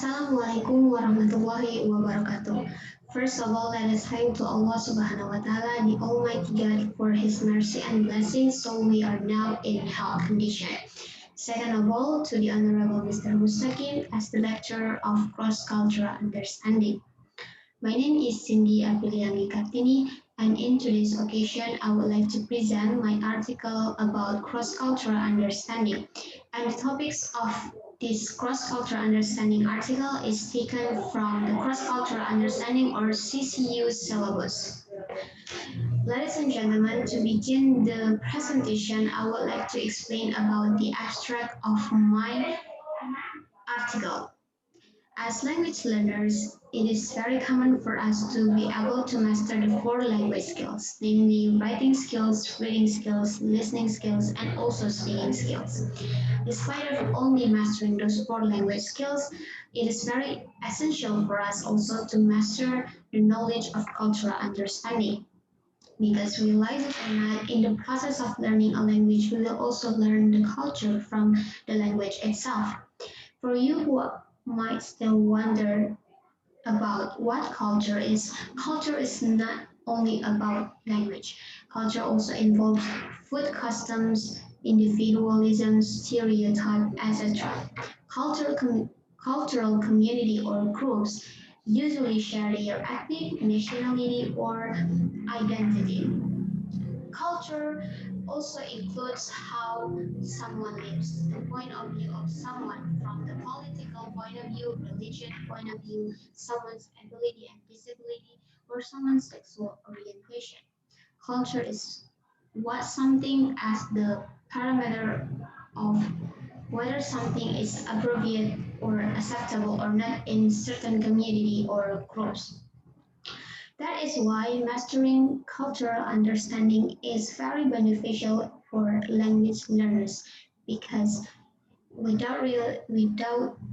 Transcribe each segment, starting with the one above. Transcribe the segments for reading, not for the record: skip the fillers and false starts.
Assalamualaikum warahmatullahi wabarakatuh. First of all, let us thank to Allah Subhanahu wa Taala, the Almighty God, for His mercy and blessings, so we are now in health condition. Second of all, to the Honorable Mr. Mustaqim as the lecturer of cross-cultural understanding. My name is Cindy Apriliani Kartini, and in today's occasion, I would like to present my article about cross-cultural understanding. And the topics of this cross-cultural understanding article is taken from the cross-cultural understanding or CCU syllabus. Ladies and gentlemen, to begin the presentation, I would like to explain about the abstract of my article. As language learners, it is very common for us to be able to master the four language skills, namely writing skills, reading skills, listening skills, and also speaking skills. Despite of only mastering those four language skills, it is very essential for us also to master the knowledge of cultural understanding. Because realize it or not, in the process of learning a language, we will also learn the culture from the language itself. For you who might still wonder about what culture is not only about language. Culture also involves food customs, individualism, stereotype, etc. Cultural, cultural community or groups usually share their ethnic, nationality, or identity. Culture also includes how someone lives, the point of view of someone from the political point of view, religion point of view, someone's ability and disability, or someone's sexual orientation. Culture is what something as the parameter of whether something is appropriate or acceptable or not in certain community or groups. That is why mastering cultural understanding is very beneficial for language learners because without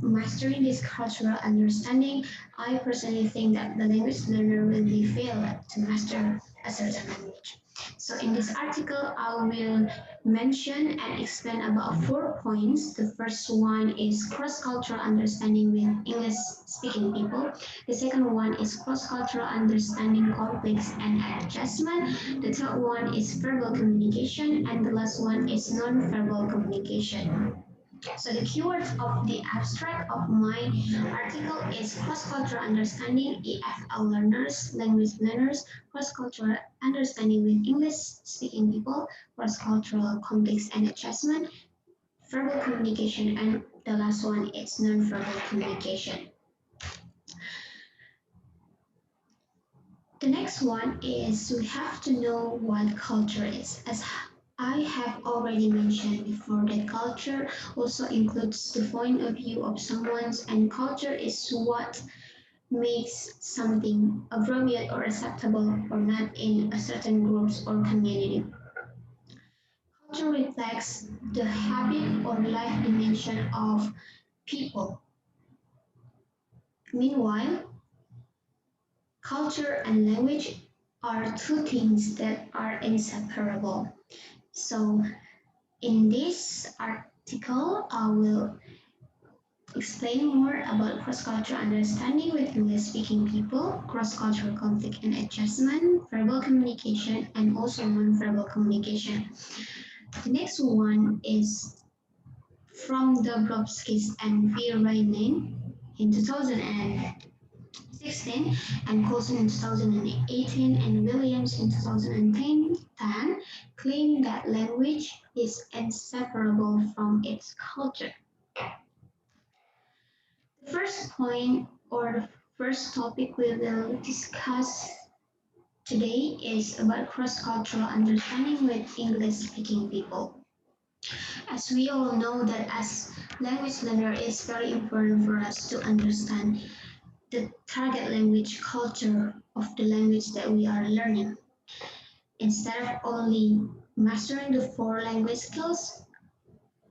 mastering this cultural understanding, I personally think that the language learner will be fail to master a certain language. So in this article, I will mention and explain about 4 points. The first one is cross-cultural understanding with English-speaking people. The second one is cross-cultural understanding conflicts and adjustment. The third one is verbal communication, and the last one is non-verbal communication. So the keywords of the abstract of my article is cross-cultural understanding, EFL learners, language learners, cross-cultural understanding with English-speaking people, cross-cultural conflicts and adjustment, verbal communication, and the last one is non-verbal communication. The next one is we have to know what culture is. As I have already mentioned before that culture also includes the point of view of someone's and culture is what makes something appropriate or acceptable or not in a certain groups or community. Culture reflects the habit or life dimension of people. Meanwhile, culture and language are two things that are inseparable. So in this article, I will explain more about cross-cultural understanding with English-speaking people, cross-cultural conflict and adjustment, verbal communication, and also non-verbal communication. The next one is from Dobrovskis and Virtanen in 2016, and Coulson in 2018, and Williams in 2010 claim that language is inseparable from its culture. The first point or the first topic we will discuss today is about cross-cultural understanding with English-speaking people. As we all know that as language learner, it's very important for us to understand the target language culture of the language that we are learning. Instead of only mastering the four language skills,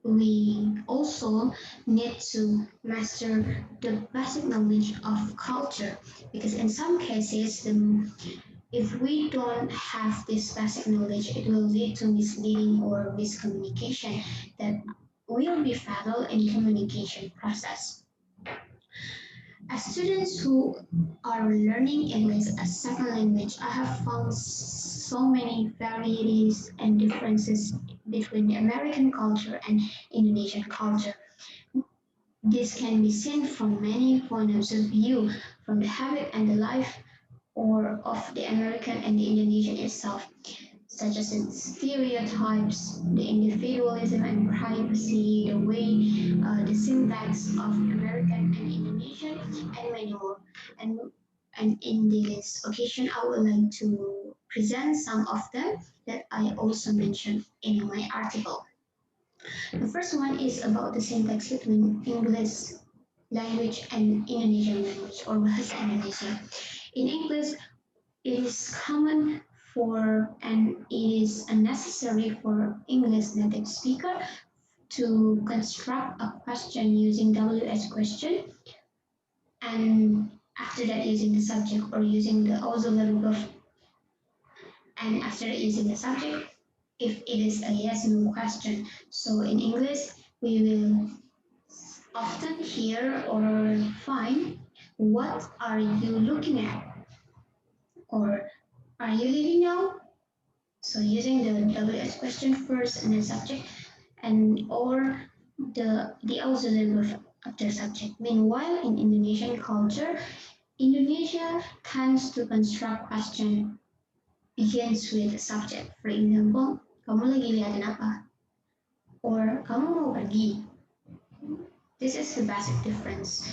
we also need to master the basic knowledge of culture because in some cases if we don't have this basic knowledge it will lead to misleading or miscommunication that will be fatal in communication process. As students who are learning English as second language, I have found so many varieties and differences between the American culture and Indonesian culture. This can be seen from many points of view, from the habit and the life or of the American and the Indonesian itself, such as its stereotypes, the individualism and privacy, the way, the syntax of American and Indonesian, and many more. And and in this occasion, I would like to present some of them that I also mentioned in my article. The first one is about the syntax between English language and Indonesian language or Bahasa Indonesia. In English, it is common for and it is unnecessary for English native speaker to construct a question using WH question and after that using the subject or using the auxiliary verb and after that using the subject if it is a yes no question. So in English we will often hear or find what are you looking at or are you leaving now. So using the WH question first and the subject and or the auxiliary verb after subject. Meanwhile, in Indonesian culture, Indonesia tends to construct question begins with the subject. For example, kamu lagi liatin apa? Or kamu mau pergi? This is the basic difference.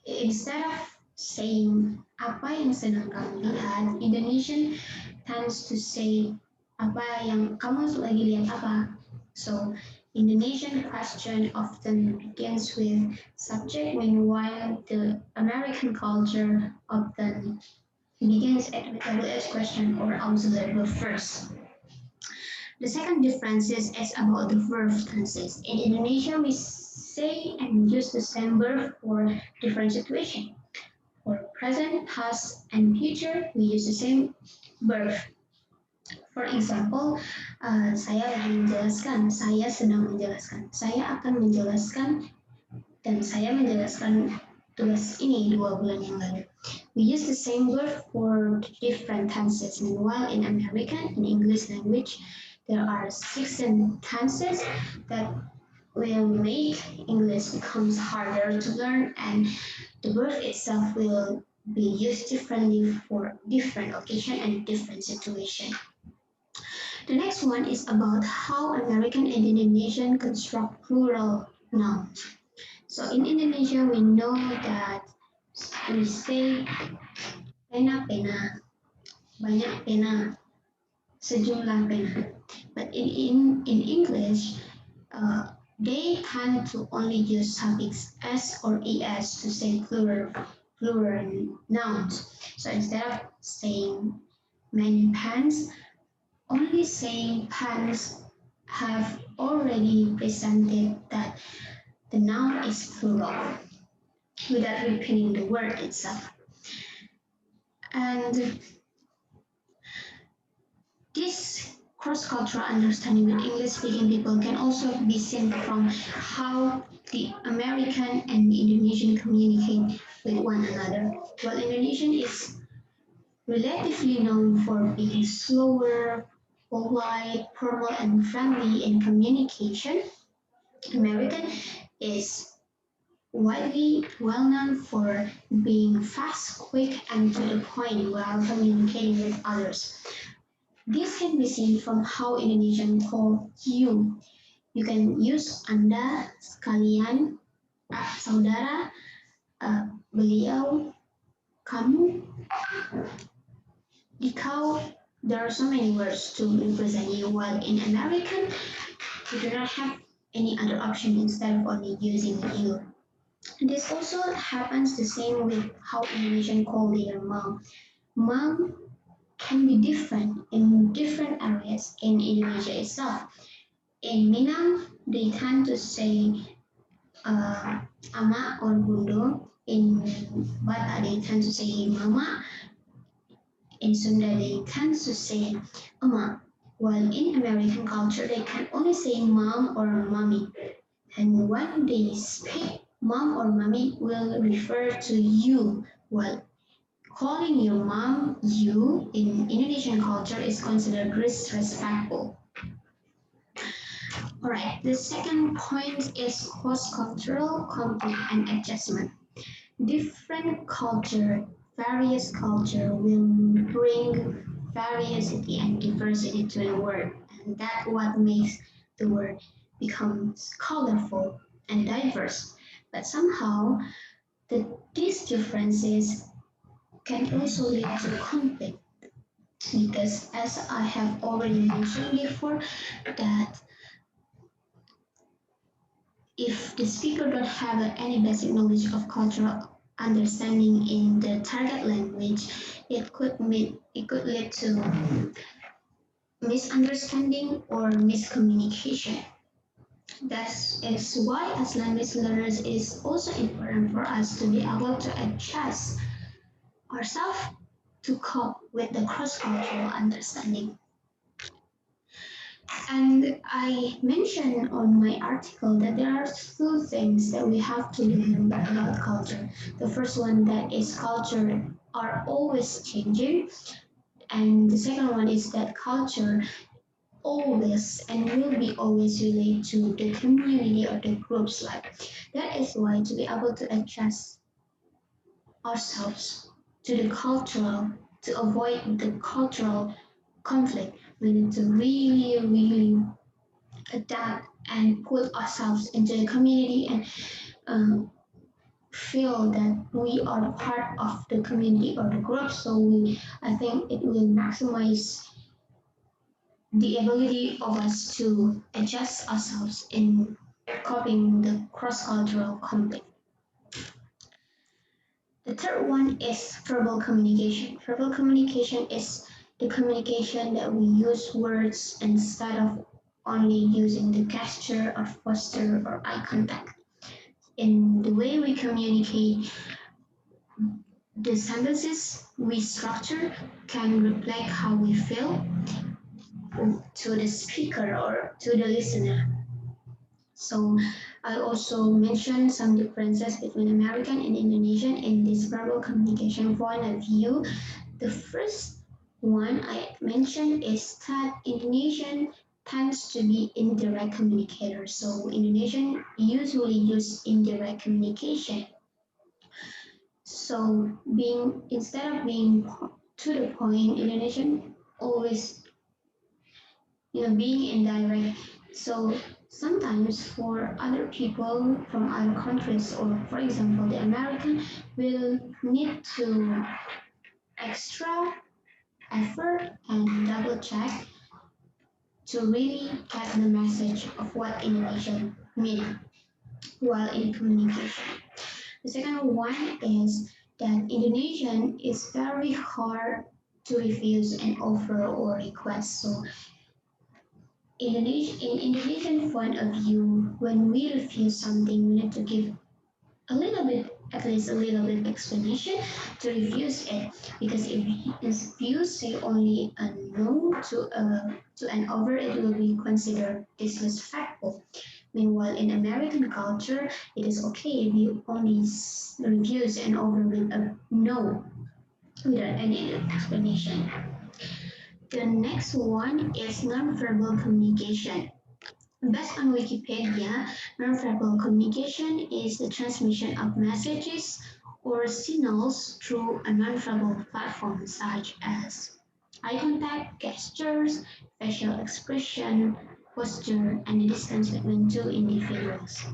Instead of saying apa yang sedang kamu lihat, Indonesian tends to say apa yang kamu lagi lihat apa. So Indonesian question often begins with subject, meanwhile the American culture often begins at the WH question or auxiliary verb first. The second difference is about the verb tenses. In Indonesia, we say and use the same verb for different situations. For present, past, and future, we use the same verb. For example, saya lagi menjelaskan, saya sedang menjelaskan, saya akan menjelaskan, dan saya menjelaskan tugas ini 2 bulan yang lalu. We use the same verb for different tenses. Meanwhile, in American, in English language, there are 16 tenses that will make English becomes harder to learn and the verb itself will be used differently for different occasion and different situation. The next one is about how American and Indonesian construct plural nouns. So in Indonesia, we know that we say pena-pena, banyak pena, sejumlah pena. But in English, they tend to only use suffix s or es to say plural nouns. So instead of saying many pens, only saying pens have already presented that the noun is plural without repeating the word itself. And this cross-cultural understanding with English-speaking people can also be seen from how the American and the Indonesian communicate with one another. While Indonesian is relatively known for being slower, polite, formal, and friendly in communication, American is widely well known for being fast, quick, and to the point while communicating with others. This can be seen from how Indonesian call you. You can use Anda, sekalian, saudara, beliau, kamu, dikau. There are so many words to represent you, while in American, you do not have any other option instead of only using you. This also happens the same with how Indonesian call their mom. Mom can be different in different areas in Indonesia itself. In Minang, they tend to say ama or bundo. In Batak, they tend to say mama. In Sunda, they tend to say ama. While in American culture, they can only say mom or mommy. And when they speak, mom or mommy will refer to you. Well, calling your mom you in Indonesian culture is considered disrespectful. Alright, the second point is cross-cultural conflict and adjustment. Different culture, various culture will bring variety and diversity to the word, and that what makes the word becomes colorful and diverse. But somehow, these differences can also lead to conflict because, as I have already mentioned before, that if the speaker don't have any basic knowledge of cultural understanding in the target language, it could lead to misunderstanding or miscommunication. That is why as language learners it is also important for us to be able to adjust ourselves to cope with the cross-cultural understanding. And I mentioned on my article that there are two things that we have to remember about culture. The first one that is culture are always changing, and the second one is that culture always and will be always related to the community or the group's life. That is why to be able to adjust ourselves to the cultural, to avoid the cultural conflict, we need to really adapt and put ourselves into the community and um, feel that we are a part of the community or the group. So I think it will maximize the ability of us to adjust ourselves in coping the cross-cultural conflict. The third one is verbal communication. Verbal communication is the communication that we use words instead of only using the gesture or posture or eye contact. In the way we communicate, the sentences we structure can reflect how we feel to the speaker or to the listener. So I also mentioned some differences between American and Indonesian in this verbal communication point of view. The first one I mentioned is that Indonesian tends to be indirect communicators. So Indonesian usually use indirect communication. So being instead of being to the point, Indonesian always being indirect. So sometimes for other people from other countries, or for example, the American will need to extra effort and double check to really get the message of what Indonesian mean while in communication. The second one is that Indonesian is very hard to refuse an offer or request. So in Indonesian point of view, when we refuse something, we need to give a little bit, at least a little bit explanation to refuse it. Because if you say only a no to an offer, it will be considered disrespectful. Meanwhile, in American culture, it is okay if you only refuse an offer with a no without any explanation. The next one is nonverbal communication. Based on Wikipedia, nonverbal communication is the transmission of messages or signals through a nonverbal platform such as eye contact, gestures, facial expression, posture, and the distance between two individuals.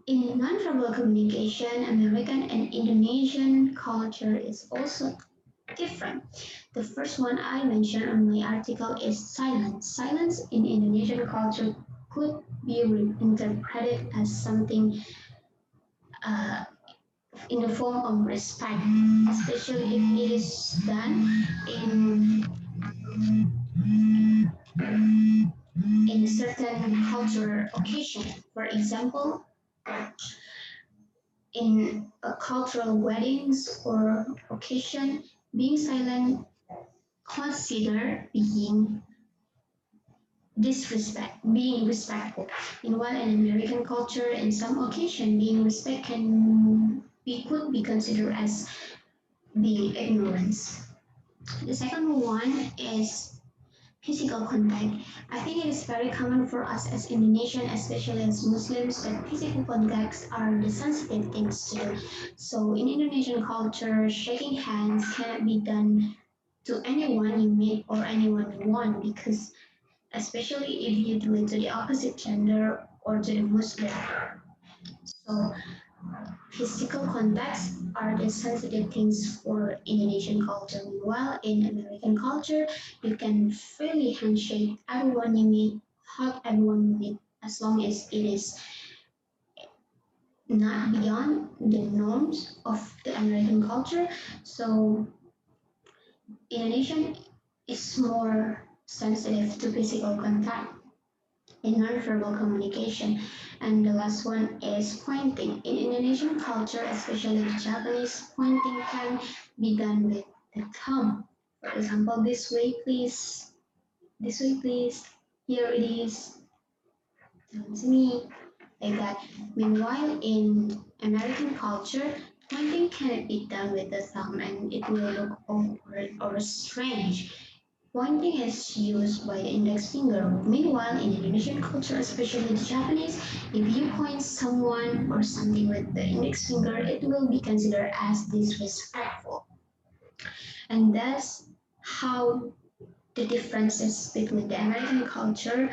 In nonverbal communication, American and Indonesian culture is also different. The first one I mentioned on my article is silence. Silence in Indonesian culture could be interpreted as something uh, in the form of respect, especially if it is done in a certain cultural occasion. For example, in a cultural weddings or occasion, being silent considered being disrespect, being respectful. Meanwhile, in American culture, in some occasion, being respect can be could be considered as being ignorance. The second one is physical contact. I think it is very common for us as Indonesian, especially as Muslims, that physical contacts are the sensitive things to do. So in Indonesian culture, shaking hands cannot be done to anyone you meet or anyone you want, because especially if you do it to the opposite gender or to the Muslim. So physical contacts are the sensitive things for Indonesian culture. While in American culture, you can freely handshake everyone you meet, hug everyone you meet, as long as it is not beyond the norms of the American culture. So Indonesian is more sensitive to physical contact in nonverbal communication. And the last one is pointing. In Indonesian culture, especially the Japanese, pointing can be done with the thumb. For example, this way please, here it is, don't me, like that. Meanwhile, in American culture, pointing cannot be done with the thumb and it will look awkward or strange. Pointing is used by the index finger. Meanwhile, in Indonesian culture, especially the Japanese, if you point someone or something with the index finger, it will be considered as disrespectful. And that's how the differences between the American culture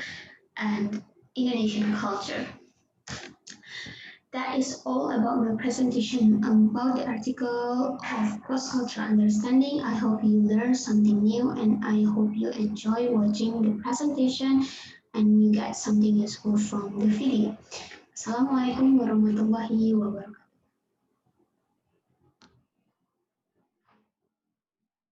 and Indonesian culture. That is all about my presentation about the article of cross-cultural understanding. I hope you learned something new and I hope you enjoy watching the presentation and you get something useful from the video. Assalamualaikum warahmatullahi wabarakatuh.